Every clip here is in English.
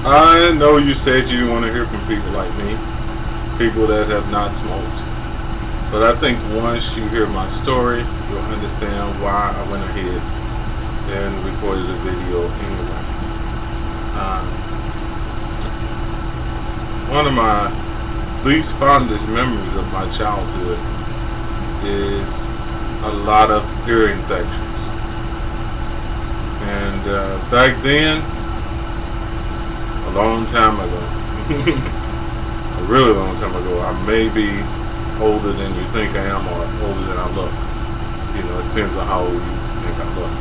I know you said you didn't want to hear from people like me, people that have not smoked. But I think once you hear my story, you'll understand why I went ahead and recorded a video anyway. One of my least fondest memories of my childhood is a lot of ear infections. And back then, a long time ago, a really long time ago, I may be older than you think I am or older than I look. You know, it depends on how old you think I look.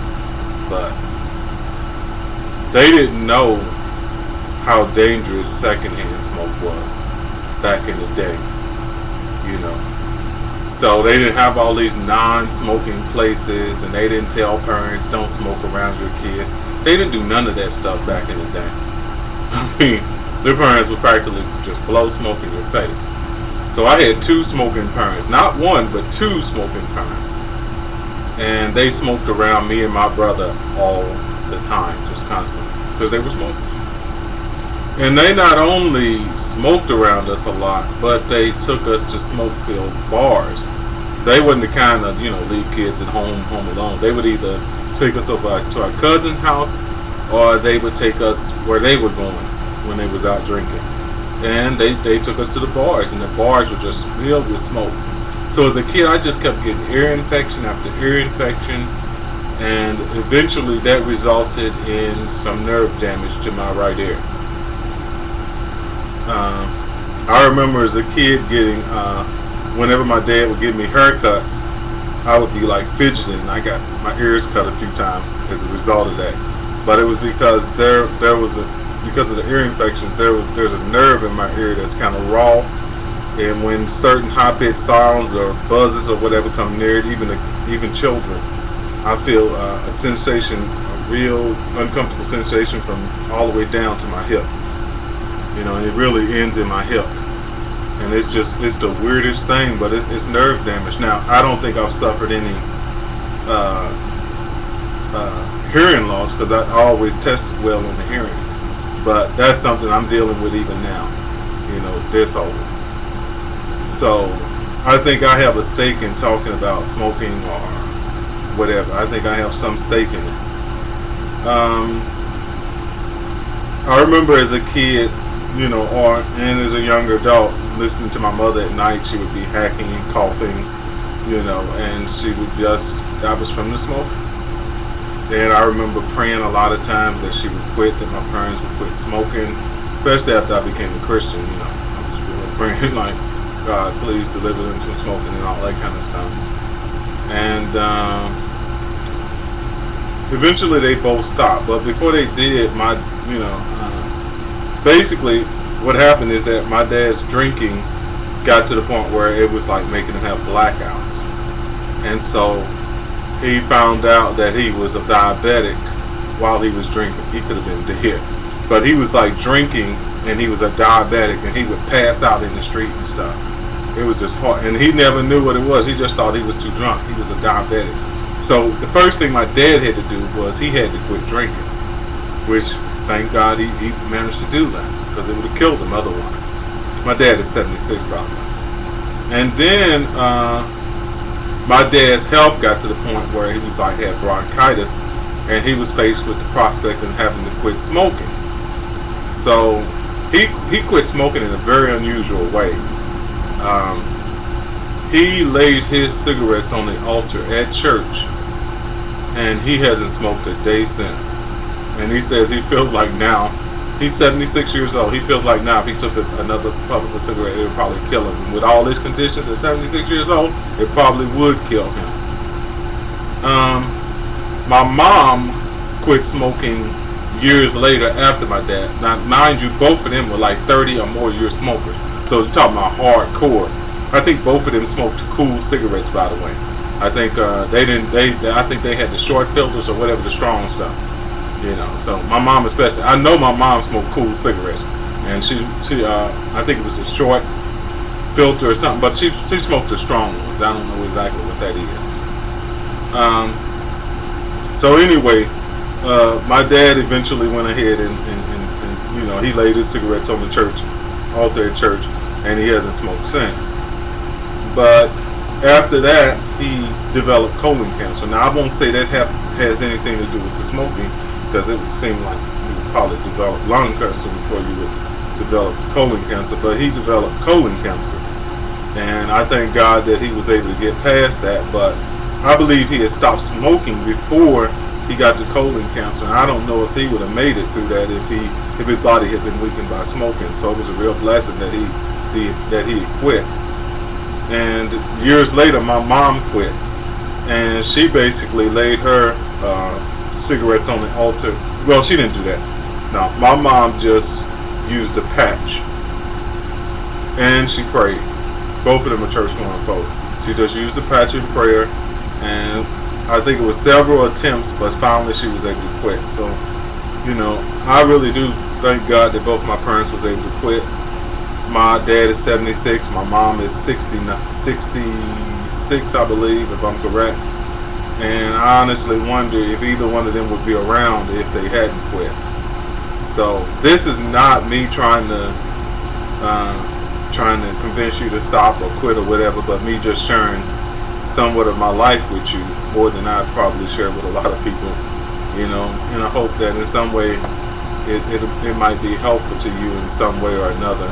But they didn't know how dangerous secondhand smoke was back in the day. You know, so they didn't have all these non-smoking places, and they didn't tell parents don't smoke around your kids. They didn't do none of that stuff back in the day. I mean, their parents would practically just blow smoke in your face. So I had two smoking parents, not one, but two smoking parents, and they smoked around me and my brother all the time, just constantly, because they were smokers. And they not only smoked around us a lot, but they took us to smoke-filled bars. They wasn't the kind of, leave kids at home alone. They would either take us over to our cousin's house, or they would take us where they were going when they was out drinking. And they took us to the bars, and the bars were just filled with smoke. So as a kid, I just kept getting ear infection after ear infection, and eventually that resulted in some nerve damage to my right ear. I remember as a kid getting, whenever my dad would give me haircuts, I would be like fidgeting. I got my ears cut a few times as a result of that. But it was because because of the ear infections, there's a nerve in my ear that's kind of raw, and when certain high-pitched sounds or buzzes or whatever come near it, even children, I feel a sensation, a real uncomfortable sensation from all the way down to my hip. And it really ends in my hip. And it's the weirdest thing, but it's nerve damage. Now, I don't think I've suffered any hearing loss, because I always tested well in the hearing. But that's something I'm dealing with even now, this old. So I think I have a stake in talking about smoking or whatever. I think I have some stake in it. I remember as a kid, and as a younger adult, listening to my mother at night. She would be hacking and coughing, and she would that was from the smoke. And I remember praying a lot of times that she would quit, that my parents would quit smoking, especially after I became a Christian. I was really praying like, God, please deliver them from smoking and all that kind of stuff. And eventually they both stopped. But before they did, basically what happened is that my dad's drinking got to the point where it was like making him have blackouts. And so he found out that he was a diabetic while he was drinking. He could have been dead. But he was like drinking, and he was a diabetic, and he would pass out in the street and stuff. It was just hard. And he never knew what it was. He just thought he was too drunk. He was a diabetic. So the first thing my dad had to do was he had to quit drinking, which, thank God, he managed to do that, because it would have killed him otherwise. My dad is 76, by the way. And then my dad's health got to the point where he was like had bronchitis, and he was faced with the prospect of having to quit smoking. So he quit smoking in a very unusual way. He laid his cigarettes on the altar at church, and he hasn't smoked a day since. And he says he feels like now, he's 76 years old, he feels like now if he took another puff of a cigarette, it would probably kill him. And with all his conditions at 76 years old, it probably would kill him. My mom quit smoking years later after my dad. Now, mind you, both of them were like 30 or more year smokers. So you're talking about hardcore. I think both of them smoked cool cigarettes, by the way. I think I think they had the short filters or whatever, the strong stuff. So my mom especially. I know my mom smoked cool cigarettes, and she I think it was a short filter or something, but she smoked the strong ones. I don't know exactly what that is. So anyway, my dad eventually went ahead and he laid his cigarettes on the church altar at church, and he hasn't smoked since. But after that, he developed colon cancer. Now, I won't say that has anything to do with the smoking, because it would seem like you would probably develop lung cancer before you would develop colon cancer. But he developed colon cancer, and I thank God that he was able to get past that. But I believe he had stopped smoking before he got the colon cancer. And I don't know if he would have made it through that if his body had been weakened by smoking. So it was a real blessing that he quit. And years later, my mom quit, and she basically laid her cigarettes on the altar. Well, she didn't do that. No, my mom just used a patch, and she prayed. Both of them are church-going folks. She just used the patch in prayer, and I think it was several attempts, but finally she was able to quit. So, I really do thank God that both my parents was able to quit. My dad is 76. My mom is 66, I believe, if I'm correct. And I honestly wonder if either one of them would be around if they hadn't quit. So this is not me trying to convince you to stop or quit or whatever, but me just sharing somewhat of my life with you, more than I'd probably share with a lot of people. And I hope that in some way it might be helpful to you in some way or another.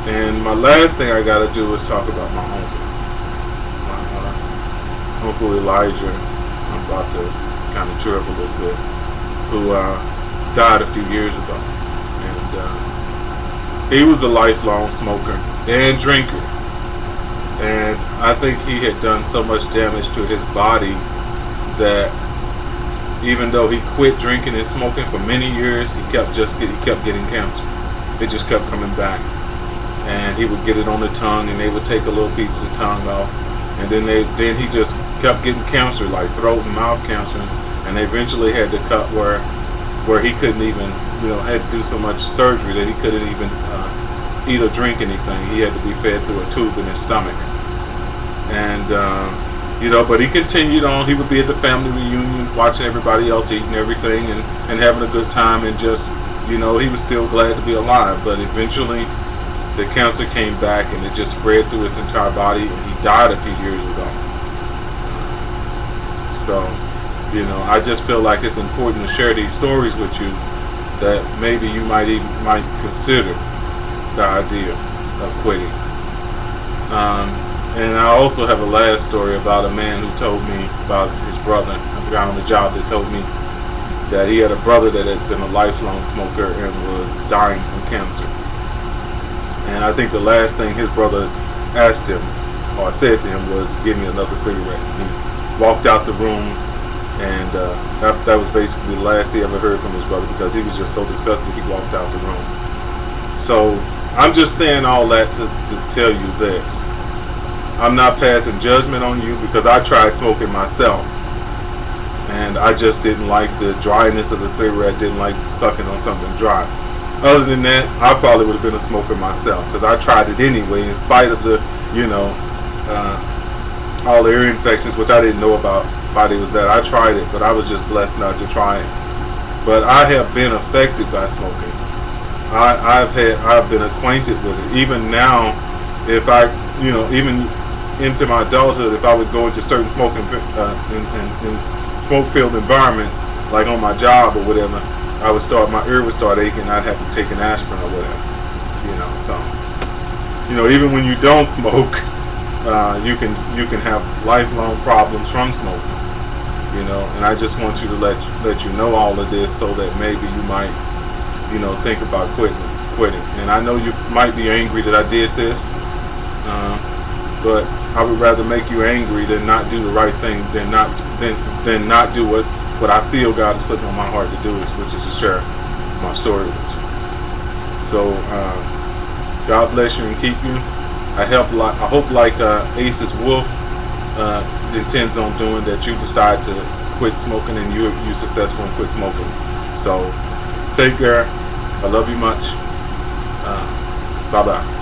And my last thing I got to do is talk about my uncle. My Uncle Elijah, I'm about to kind of trip a little bit, who died a few years ago. And he was a lifelong smoker and drinker. And I think he had done so much damage to his body that even though he quit drinking and smoking for many years, he kept getting cancer. It just kept coming back. And he would get it on the tongue, and they would take a little piece of the tongue off, and then he just kept getting cancer, like throat and mouth cancer, and they eventually had to cut where he couldn't even, had to do so much surgery that he couldn't even eat or drink anything. He had to be fed through a tube in his stomach, and but he continued on. He would be at the family reunions, watching everybody else eating everything and having a good time, and just he was still glad to be alive. But eventually the cancer came back, and it just spread through his entire body, and he died a few years ago. So, I just feel like it's important to share these stories with you, that maybe you might consider the idea of quitting. And I also have a last story about a man who told me about his brother, a guy on the job that told me that he had a brother that had been a lifelong smoker and was dying from cancer. And I think the last thing his brother asked him or said to him was, "Give me another cigarette." He walked out the room, and that was basically the last he ever heard from his brother, because he was just so disgusted he walked out the room. So I'm just saying all that to tell you this. I'm not passing judgment on you, because I tried smoking myself, and I just didn't like the dryness of the cigarette, didn't like sucking on something dry. Other than that, I probably would have been a smoker myself, because I tried it anyway, in spite of the, all the ear infections, which I didn't know about. Why it was that. I tried it, but I was just blessed not to try it. But I have been affected by smoking. I've been acquainted with it. Even now, if I, even into my adulthood, if I would go into certain smoking in smoke-filled environments, like on my job or whatever, my ear would start aching. I'd have to take an aspirin or whatever, So, even when you don't smoke, you can have lifelong problems from smoking, And I just want you to let you know all of this, so that maybe you might, think about quitting. And I know you might be angry that I did this, but I would rather make you angry than not do the right thing, than not do what I feel God is putting on my heart to do, which is to share my story with you. So God bless you and keep you. I hope like Ace's Wolf intends on doing, that you decide to quit smoking, and you're successful in quit smoking. So take care. I love you much. Bye bye.